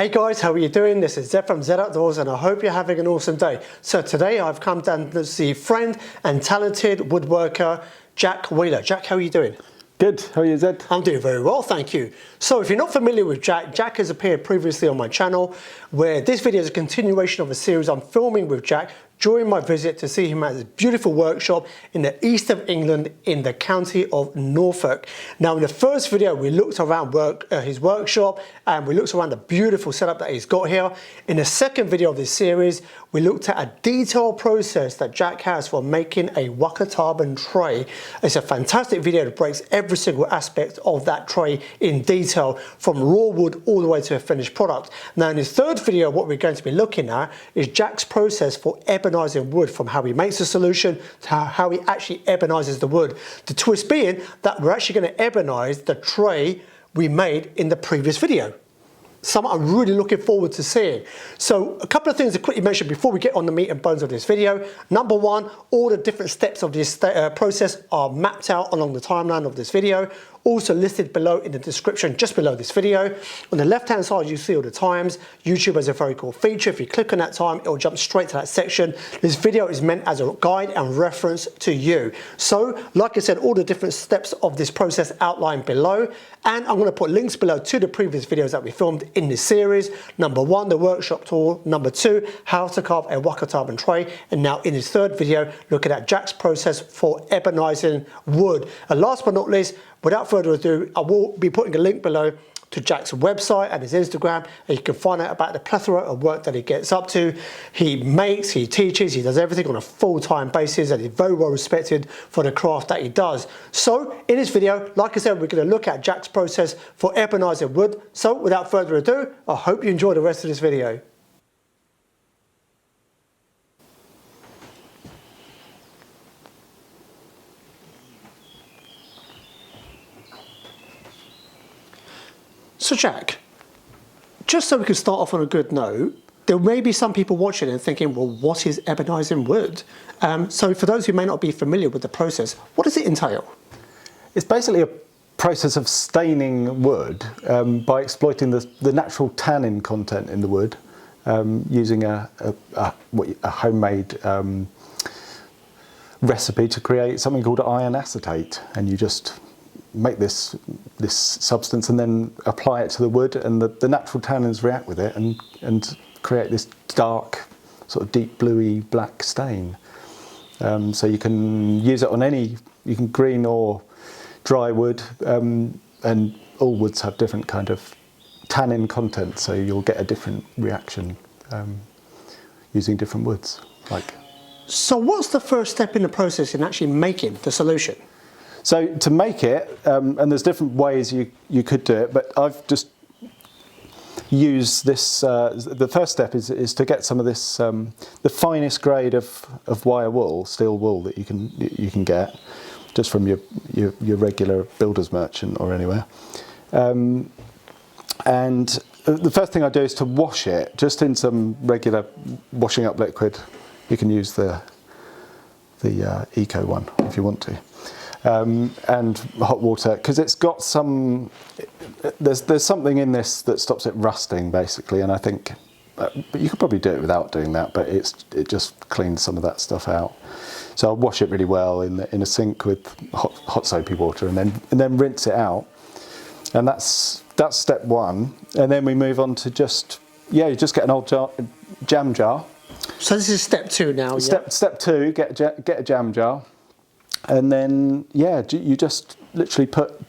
Hey guys, how are you doing? This is Zed from Zed Outdoors and I hope you're having an awesome day. So today I've come down to see friend and talented woodworker Jack Wheeler. Jack, how are you doing? Good, how are you, Zed? I'm doing very well, thank you. So if you're not familiar with Jack, Jack has appeared previously on my channel where this video is a continuation of a series I'm filming with Jack during my visit to see him at his beautiful workshop in the east of England in the county of Norfolk. Now in the first video we looked around his workshop and we looked around the beautiful setup that he's got here. In the second video of this series we looked at a detailed process that Jack has for making a Wakatarbin tray. It's a fantastic video that breaks every single aspect of that tray in detail from raw wood all the way to a finished product. Now in his third video what we're going to be looking at is Jack's process for ebonising wood, from how he makes the solution to how he actually ebonizes the wood. The twist being that we're actually going to ebonize the tray we made in the previous video. Something I'm really looking forward to seeing. So a couple of things to quickly mention before we get on the meat and bones of this video. Number one, all the different steps of this process are mapped out along the timeline of this video. Also listed below in the description just below this video. On the left hand side you see all the times. YouTube has a very cool feature. If you click on that time it will jump straight to that section. This video is meant as a guide and reference to you. So like I said, all the different steps of this process outlined below, and I'm going to put links below to the previous videos that we filmed in this series. Number one, the workshop tour. Number two, how to carve a Wakatarbin tray. And now in his third video looking at Jack's process for ebonizing wood. And last but not least, without further ado, I will be putting a link below to Jack's website and his Instagram, and you can find out about the plethora of work that he gets up to. He makes, he teaches, he does everything on a full-time basis, and he's very well respected for the craft that he does. So in this video, like I said, we're going to look at Jack's process for ebonizing wood. So without further ado, I hope you enjoy the rest of this video. So Jack, just so we can start off on a good note, there may be some people watching and thinking, well, what is ebonizing wood? So for those who may not be familiar with the process, what does it entail? It's basically a process of staining wood by exploiting the natural tannin content in the wood using a homemade recipe to create something called iron acetate, and you just make this substance and then apply it to the wood, and the natural tannins react with it and create this dark, sort of deep bluey black stain. So you can use it on you can green or dry wood, and all woods have different kind of tannin content, so you'll get a different reaction using different woods. So what's the first step in the process in actually making the solution? So to make it, and there's different ways you could do it, but I've just used this, the first step is to get some of this, the finest grade of wire wool, steel wool that you can get just from your regular builder's merchant or anywhere. And the first thing I do is to wash it just in some regular washing up liquid. You can use the Eco one if you want to. And hot water, because it's got some, there's something in this that stops it rusting basically, and I think, but you could probably do it without doing that, but it just cleans some of that stuff out. So I'll wash it really well in a sink with hot soapy water, and then rinse it out, and that's step one. And then we move on to you just get an old jam jar. So this is step two now. Step two, get a jam jar. And then, you just literally put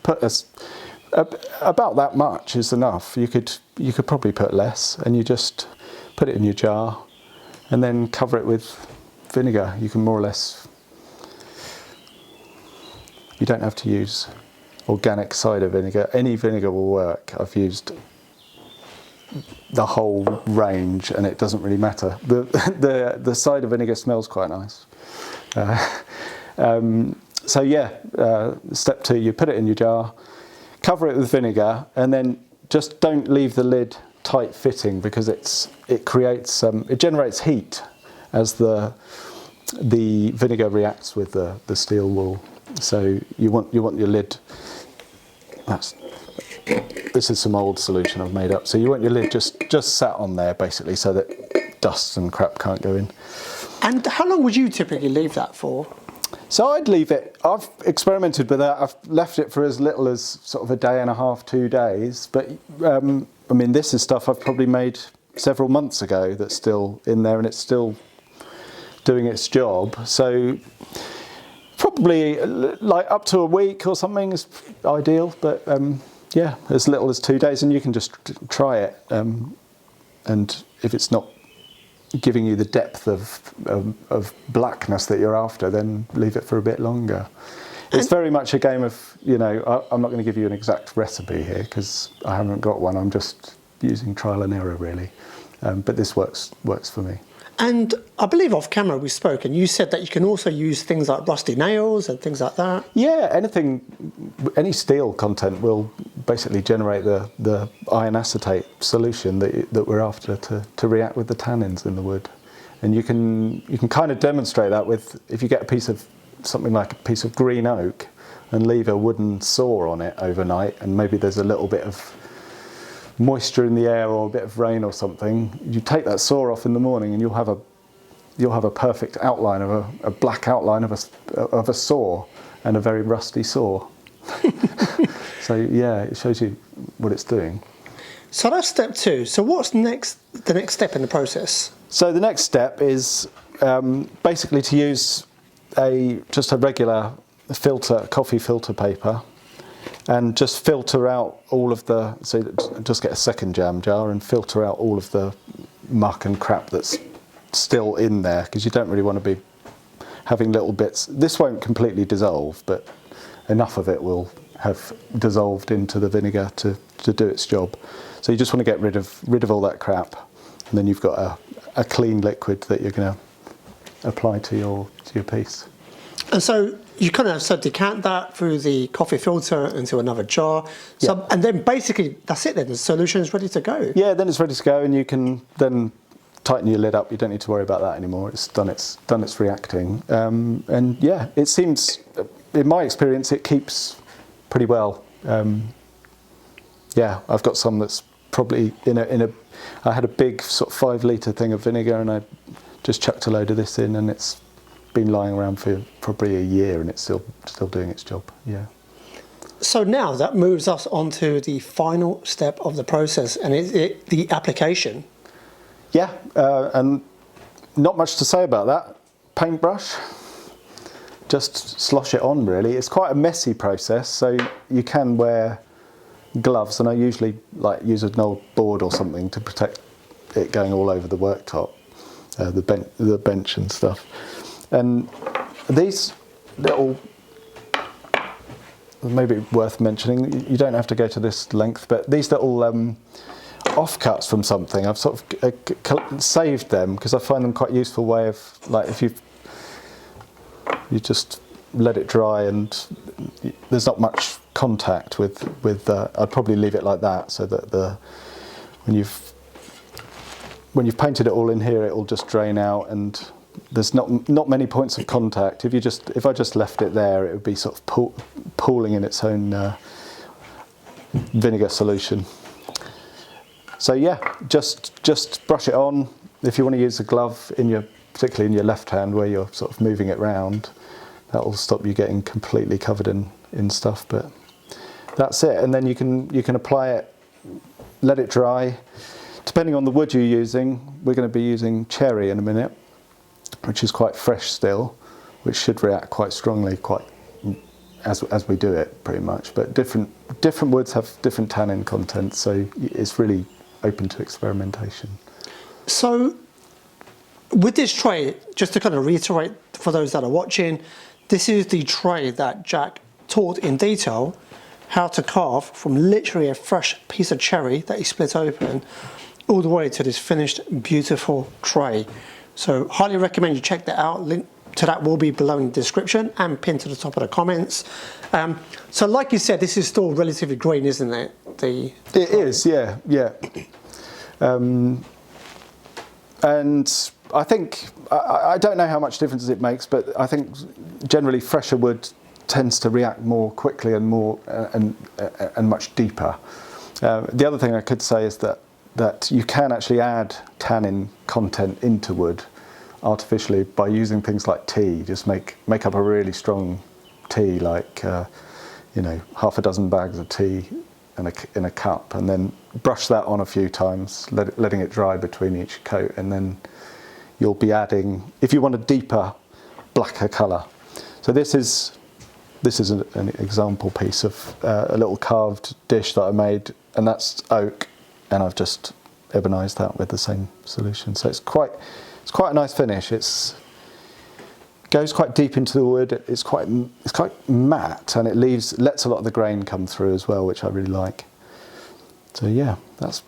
about that much is enough. You could probably put less, and you just put it in your jar, and then cover it with vinegar. You can more or less. You don't have to use organic cider vinegar. Any vinegar will work. I've used the whole range, and it doesn't really matter. The cider vinegar smells quite nice. Step two, you put it in your jar, cover it with vinegar, and then just don't leave the lid tight fitting, because it generates heat as the vinegar reacts with the steel wool. So you want your lid. This is some old solution I've made up. So you want your lid just sat on there basically, so that dust and crap can't go in. And how long would you typically leave that for? So I'd leave it, I've experimented with that, I've left it for as little as sort of a day and a half, 2 days, but I mean this is stuff I've probably made several months ago that's still in there and it's still doing its job. So probably like up to a week or something is ideal, but yeah, as little as 2 days, and you can just try it, and if it's not giving you the depth of blackness that you're after, then leave it for a bit longer. It's very much a game of, you know, I'm not going to give you an exact recipe here because I haven't got one. I'm just using trial and error really, but this works for me. And I believe off camera we spoke, and you said that you can also use things like rusty nails and things like that. Yeah, any steel content will basically generate the iron acetate solution that we're after to react with the tannins in the wood. And you can kind of demonstrate that with, if you get something like a piece of green oak and leave a wooden saw on it overnight, and maybe there's a little bit of moisture in the air or a bit of rain or something, you take that saw off in the morning and you'll have a perfect outline of a black outline of a saw, and a very rusty saw. So yeah, it shows you what it's doing. So that's step 2. So what's the next step in the process? So the next step is basically to use just a regular coffee filter paper, and just filter out all of so just get a second jam jar and filter out all of the muck and crap that's still in there, because you don't really want to be having little bits. This won't completely dissolve, but enough of it will have dissolved into the vinegar to do its job. So you just want to get rid of all that crap, and then you've got a clean liquid that you're going to apply to your piece. And so you kind of decant that through the coffee filter into another jar. So, yeah. And then basically that's it then, the solution is ready to go. Yeah, then it's ready to go, and you can then tighten your lid up. You don't need to worry about that anymore. It's done its reacting. And yeah, it seems, in my experience, it keeps pretty well. Yeah, I've got some that's probably I had a big sort of 5 litre thing of vinegar, and I just chucked a load of this in, and it's been lying around for probably a year, and it's still doing its job. Yeah. So now that moves us on to the final step of the process, and the application. Yeah, and not much to say about that. Paintbrush, just slosh it on really. It's quite a messy process, so you can wear gloves, and I usually use an old board or something to protect it going all over the worktop, the bench and stuff. And these little, maybe worth mentioning, you don't have to go to this length, but these little offcuts from something, I've sort of saved them because I find them quite a useful way of, if you just let it dry and there's not much contact with I'd probably leave it like that, so that when you've painted it all in here, it will just drain out, and there's not many points of contact. If I just left it there, it would be sort of pooling in its own vinegar solution. So yeah, just brush it on. If you want to use a glove particularly in your left hand where you're sort of moving it round, that will stop you getting completely covered in stuff. But that's it, and then you can apply it, let it dry. Depending on the wood you're using, we're going to be using cherry in a minute, which is quite fresh still, which should react quite strongly as we do it pretty much. But different woods have different tannin content, so it's really open to experimentation. So with this tray, just to kind of reiterate for those that are watching, this is the tray that Jack taught in detail how to carve from literally a fresh piece of cherry that he split open all the way to this finished beautiful tray. So highly recommend you check that out. Link to that will be below in the description and pinned to the top of the comments. So like you said, this is still relatively green, isn't it? It is, yeah. And I think, I don't know how much difference it makes, but I think generally fresher wood tends to react more quickly and more and much deeper. The other thing I could say is that you can actually add tannin content into wood artificially by using things like tea. Just make up a really strong tea, like half a dozen bags of tea in a cup, and then brush that on a few times, letting it dry between each coat, and then you'll be adding, if you want a deeper, blacker colour. So this is an example piece of a little carved dish that I made, and that's oak, and I've just ebonised that with the same solution. So it's quite a nice finish. It goes quite deep into the wood. It's quite matte, and it lets a lot of the grain come through as well, which I really like. So yeah, that's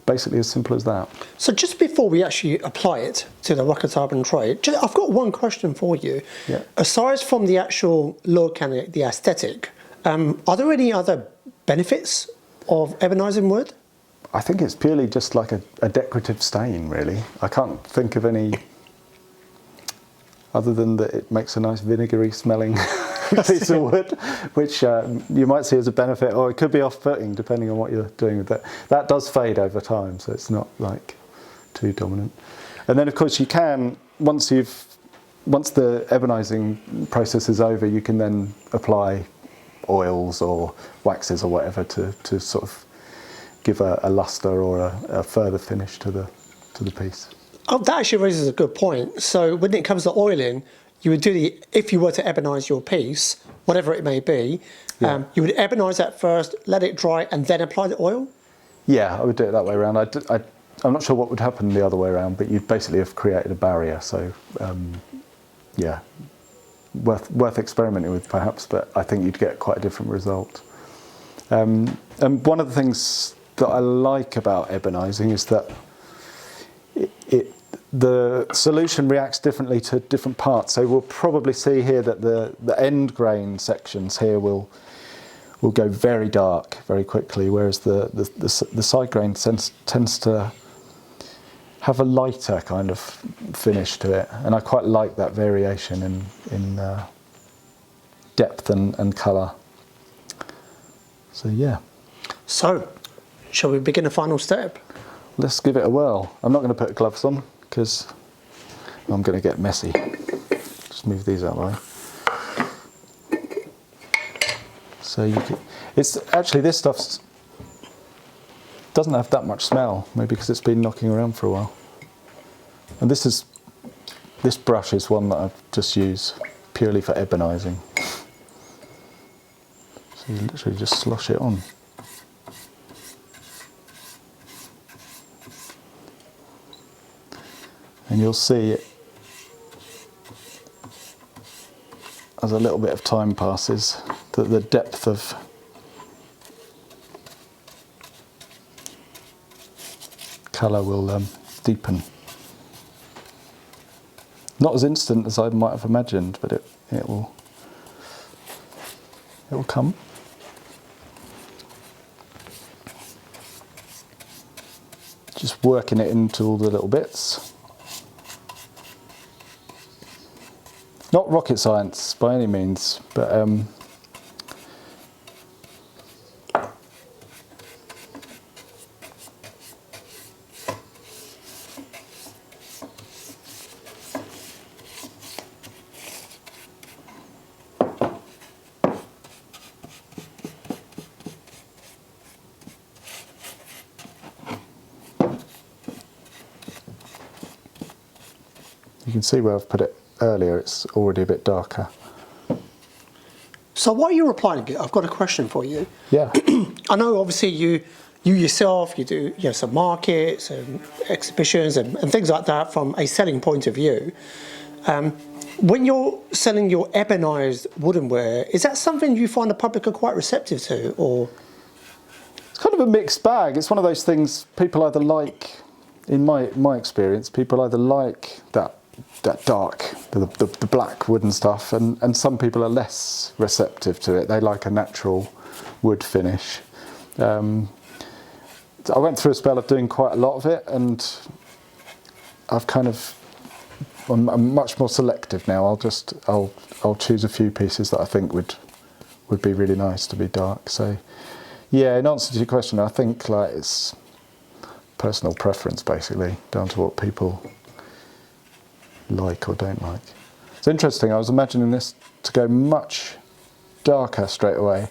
basically as simple as that. So just before we actually apply it to the rocket-carbon tray, I've got one question for you. Yeah. Aside from the actual look and the aesthetic, are there any other benefits of ebonising wood? I think it's purely just like a decorative stain, really. I can't think of any other than that it makes a nice vinegary smelling piece of wood, which you might see as a benefit, or it could be off-putting depending on what you're doing with it. That does fade over time, so it's not like too dominant. And then of course you can, once the ebonising process is over, you can then apply oils or waxes or whatever to sort of give a lustre or a further finish to the piece. Oh, that actually raises a good point. So when it comes to oiling, you would if you were to ebonise your piece, whatever it may be, you would ebonise that first, let it dry, and then apply the oil? Yeah, I would do it that way around. I'm not sure what would happen the other way around, but you'd basically have created a barrier. So, yeah, worth experimenting with perhaps, but I think you'd get quite a different result. And one of the things that I like about ebonising is that the solution reacts differently to different parts. So we'll probably see here that the end grain sections here will go very dark very quickly, whereas the side grain tends to have a lighter kind of finish to it, and I quite like that variation in depth and colour. So yeah. So, shall we begin the final step? Let's give it a whirl. I'm not going to put gloves on because I'm going to get messy. Just move these out of the way. So it's actually, this stuff doesn't have that much smell, maybe because it's been knocking around for a while. And this brush is one that I just use purely for ebonising. So you literally just slosh it on. And you'll see as a little bit of time passes that the depth of colour will deepen. Not as instant as I might have imagined, but it will come. Just working it into all the little bits. Not rocket science by any means, but you can see where I've put it earlier, it's already a bit darker. So while you're applying it, I've got a question for you. Yeah. I know obviously you yourself, you do some markets and exhibitions and things like that from a selling point of view. When you're selling your ebonised woodenware, is that something you find the public are quite receptive to, or? It's kind of a mixed bag. It's one of those things people either like, in my experience, people either like that dark, the black wooden stuff, and some people are less receptive to it. They like a natural wood finish. I went through a spell of doing quite a lot of it, and I'm much more selective now. I'll choose a few pieces that I think would be really nice to be dark. So Yeah, in answer to your question, I think like it's personal preference basically, down to what people like or don't like. It's interesting, I was imagining this to go much darker straight away.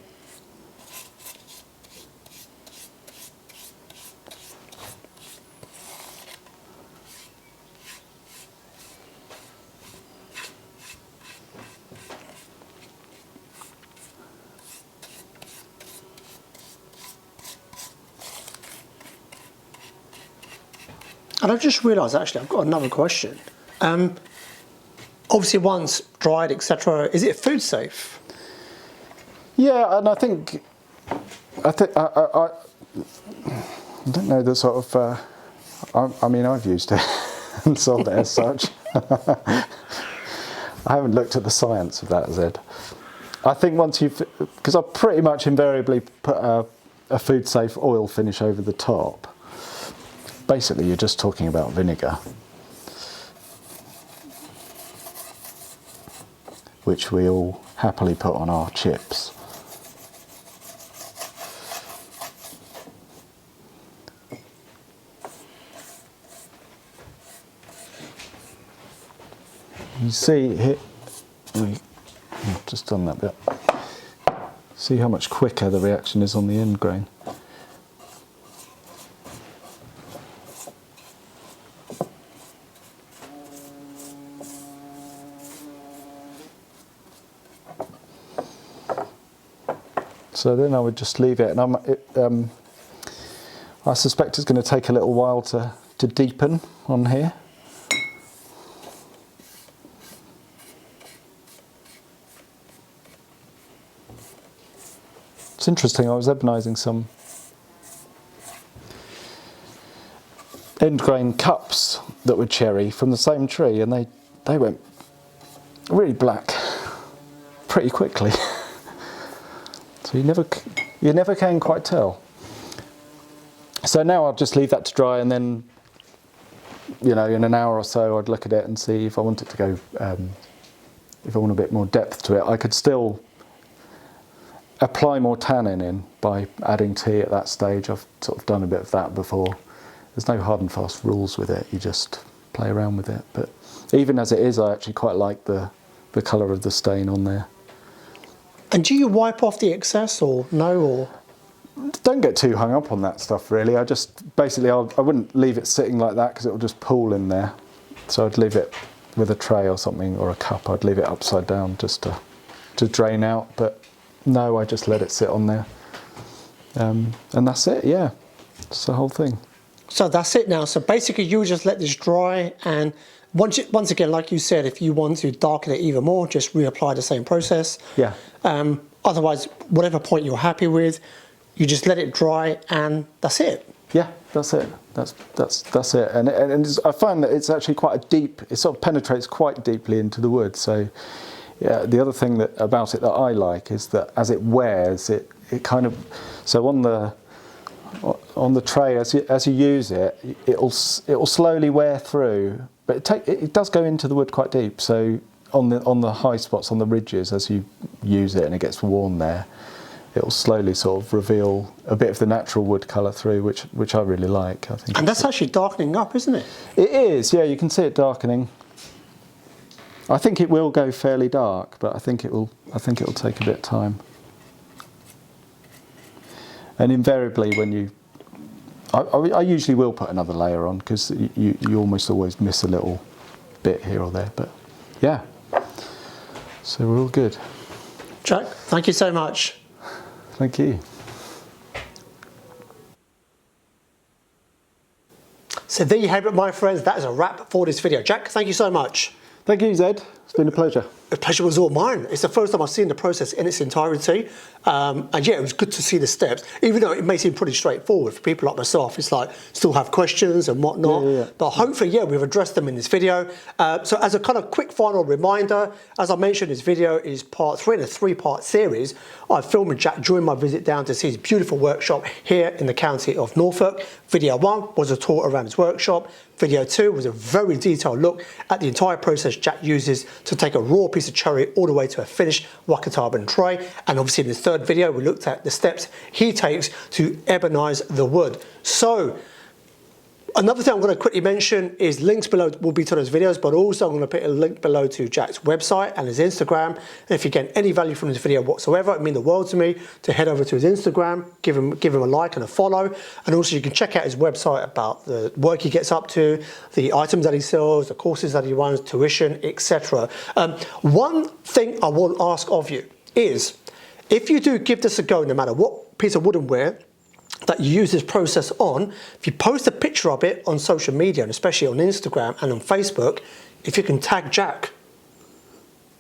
And I've just realised, actually, I've got another question. Obviously, once dried, etc., is it food safe? Yeah, and I don't know the sort of. I mean, I've used it and sold it as such. I haven't looked at the science of that, Zed. I think once because I pretty much invariably put a food safe oil finish over the top. Basically, you're just talking about vinegar, which we all happily put on our chips. You see here, I've just done that bit. See how much quicker the reaction is on the end grain. So then I would just leave it, and I suspect it's going to take a little while to deepen on here. It's interesting, I was ebonising some end grain cups that were cherry from the same tree, and they went really black pretty quickly. So you never can quite tell. So now I'll just leave that to dry, and then, you know, in an hour or so I'd look at it and see if I want it to go, if I want a bit more depth to it. I could still apply more tannin in by adding tea at that stage. I've sort of done a bit of that before. There's no hard and fast rules with it, you just play around with it. But even as it is, I actually quite like the colour of the stain on there. And do you wipe off the excess or no? Or don't get too hung up on that stuff really. I just basically I wouldn't leave it sitting like that because it will just pool in there. So I'd leave it with a tray or something, or a cup. I'd leave it upside down just to drain out. But no, I just let it sit on there, and that's it. Yeah, it's the whole thing. So that's it now. So basically, you just let this dry, and once again, like you said, if you want to darken it even more, just reapply the same process. Yeah. Otherwise, whatever point you're happy with, you just let it dry, and that's it. Yeah, that's it. That's it. And I find that it's actually quite a deep. It sort of penetrates quite deeply into the wood. So, yeah. The other thing about it that I like is that as it wears, it kind of. So on the tray, as you use it, it'll slowly wear through. But it does go into the wood quite deep. So on the high spots, on the ridges, as you use it and it gets worn there, it'll slowly sort of reveal a bit of the natural wood colour through, which I really like. I think. And that's actually darkening up, isn't it? It is. Yeah, you can see it darkening. I think it will go fairly dark, but I think it'll take a bit of time. And invariably, when you I usually will put another layer on because you almost always miss a little bit here or there, but yeah, so we're all good. Jack, thank you so much. Thank you. So there you have it, my friends. That is a wrap for this video. Jack, thank you so much. Thank you, Zed. It's been a pleasure. The pleasure was all mine. It's the first time I've seen the process in its entirety. And yeah, it was good to see the steps, even though it may seem pretty straightforward for people like myself. It's like, still have questions and whatnot. Yeah. But hopefully, yeah, we've addressed them in this video. So as a kind of quick final reminder, as I mentioned, this video is part 3 in a 3-part series. I filmed with Jack during my visit down to see his beautiful workshop here in the county of Norfolk. Video 1 was a tour around his workshop. Video 2 was a very detailed look at the entire process Jack uses to take a raw piece of cherry all the way to a finished Wakatabin tray. And obviously in the third video, we looked at the steps he takes to ebonize the wood. So, another thing I'm going to quickly mention is links below will be to those videos, but also I'm going to put a link below to Jack's website and his Instagram. And if you get any value from this video whatsoever, it means the world to me to head over to his Instagram, give him a like and a follow. And also you can check out his website about the work he gets up to, the items that he sells, the courses that he runs, tuition, etc. One thing I will ask of you is, if you do give this a go, no matter what piece of woodenware that you use this process on, if you post a picture of it on social media, and especially on Instagram and on Facebook, if you can tag Jack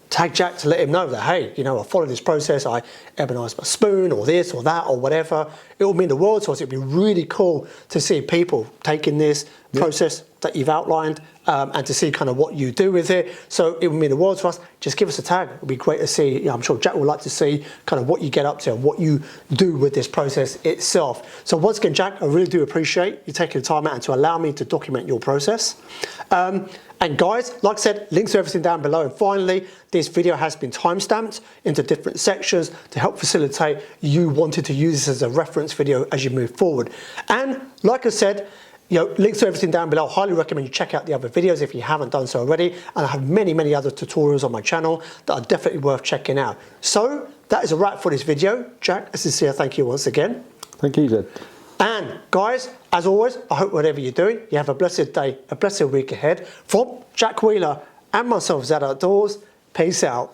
to let him know that, hey, you know, I follow this process, I ebonize my spoon or this or that or whatever, it will mean the world to us. It'd be really cool to see people taking this process that you've outlined and to see kind of what you do with it. So it would mean the world to us. Just give us a tag. It would be great to see. You know, I'm sure Jack would like to see kind of what you get up to and what you do with this process itself. So once again, Jack, I really do appreciate you taking the time out and to allow me to document your process. And guys, like I said, links to everything down below. And finally, this video has been timestamped into different sections to help facilitate you wanting to use this as a reference video as you move forward. And like I said, you know, links to everything down below. I highly recommend you check out the other videos if you haven't done so already. And I have many, many other tutorials on my channel that are definitely worth checking out. So that is a wrap for this video. Jack, a sincere thank you once again. Thank you, Jed. And guys, as always, I hope whatever you're doing, you have a blessed day, a blessed week ahead. From Jack Wheeler and myself, Zad Outdoors, peace out.